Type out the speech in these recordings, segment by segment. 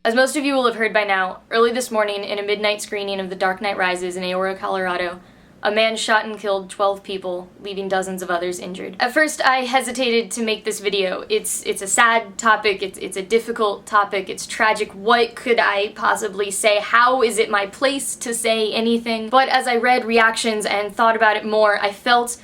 As most of you will have heard by now, early this morning in a midnight screening of The Dark Knight Rises in Aurora, Colorado, a man shot and killed 12 people, leaving dozens of others injured. At first, I hesitated to make this video. It's a sad topic, it's a difficult topic, it's tragic. What could I possibly say? How is it my place to say anything? But as I read reactions and thought about it more, I felt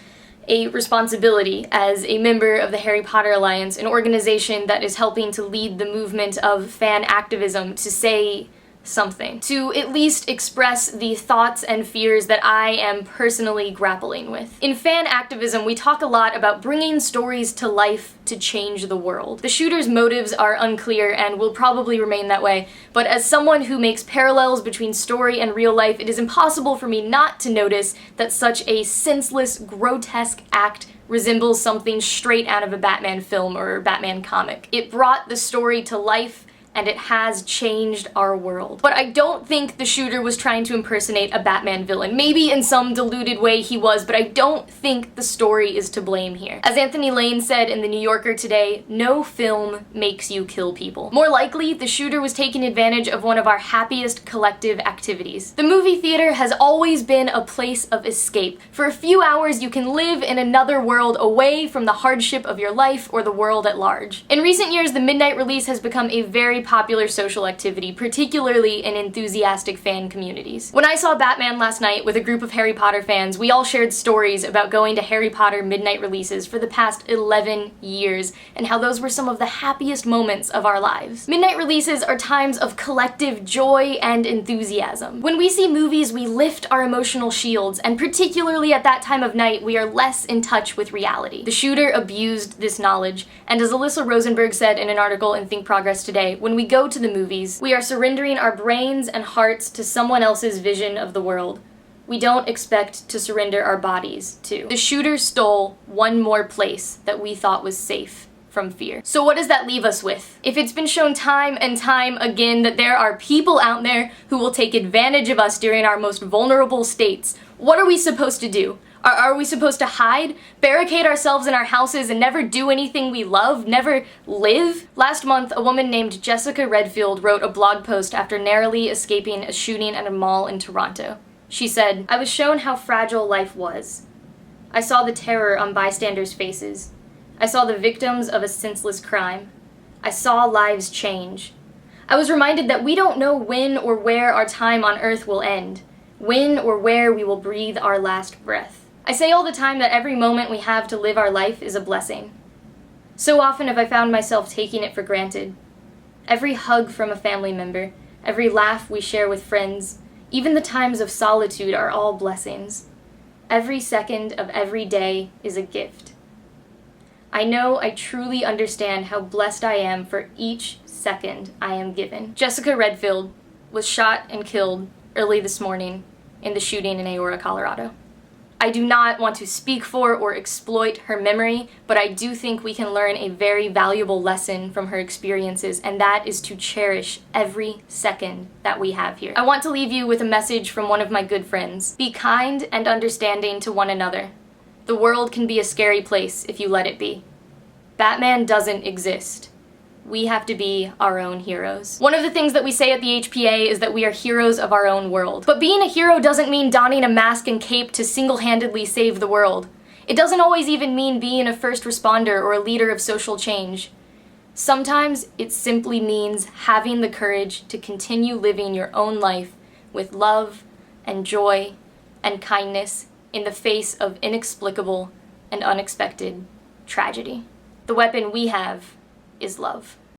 a responsibility as a member of the Harry Potter Alliance, an organization that is helping to lead the movement of fan activism, to say something. To at least express the thoughts and fears that I am personally grappling with. In fan activism, we talk a lot about bringing stories to life to change the world. The shooter's motives are unclear and will probably remain that way, but as someone who makes parallels between story and real life, it is impossible for me not to notice that such a senseless, grotesque act resembles something straight out of a Batman film or Batman comic. It brought the story to life, and it has changed our world. But I don't think the shooter was trying to impersonate a Batman villain. Maybe in some diluted way he was, but I don't think the story is to blame here. As Anthony Lane said in The New Yorker today, no film makes you kill people. More likely, the shooter was taking advantage of one of our happiest collective activities. The movie theater has always been a place of escape. For a few hours, you can live in another world away from the hardship of your life or the world at large. In recent years, the midnight release has become a very popular social activity, particularly in enthusiastic fan communities. When I saw Batman last night with a group of Harry Potter fans, we all shared stories about going to Harry Potter midnight releases for the past 11 years, and how those were some of the happiest moments of our lives. Midnight releases are times of collective joy and enthusiasm. When we see movies, we lift our emotional shields, and particularly at that time of night, we are less in touch with reality. The shooter abused this knowledge, and as Alyssa Rosenberg said in an article in Think Progress today, when we go to the movies, we are surrendering our brains and hearts to someone else's vision of the world. We don't expect to surrender our bodies to. The shooter stole one more place that we thought was safe from fear. So what does that leave us with? If it's been shown time and time again that there are people out there who will take advantage of us during our most vulnerable states, what are we supposed to do? Are we supposed to hide? Barricade ourselves in our houses and never do anything we love? Never live? Last month, a woman named Jessica Redfield wrote a blog post after narrowly escaping a shooting at a mall in Toronto. She said, "I was shown how fragile life was. I saw the terror on bystanders' faces. I saw the victims of a senseless crime. I saw lives change. I was reminded that we don't know when or where our time on Earth will end, when or where we will breathe our last breath. I say all the time that every moment we have to live our life is a blessing. So often have I found myself taking it for granted. Every hug from a family member, every laugh we share with friends, even the times of solitude are all blessings. Every second of every day is a gift. I know I truly understand how blessed I am for each second I am given." Jessica Redfield was shot and killed early this morning in the shooting in Aurora, Colorado. I do not want to speak for or exploit her memory, but I do think we can learn a very valuable lesson from her experiences, and that is to cherish every second that we have here. I want to leave you with a message from one of my good friends. Be kind and understanding to one another. The world can be a scary place if you let it be. Batman doesn't exist. We have to be our own heroes. One of the things that we say at the HPA is that we are heroes of our own world. But being a hero doesn't mean donning a mask and cape to single-handedly save the world. It doesn't always even mean being a first responder or a leader of social change. Sometimes it simply means having the courage to continue living your own life with love and joy and kindness in the face of inexplicable and unexpected tragedy. The weapon we have is love.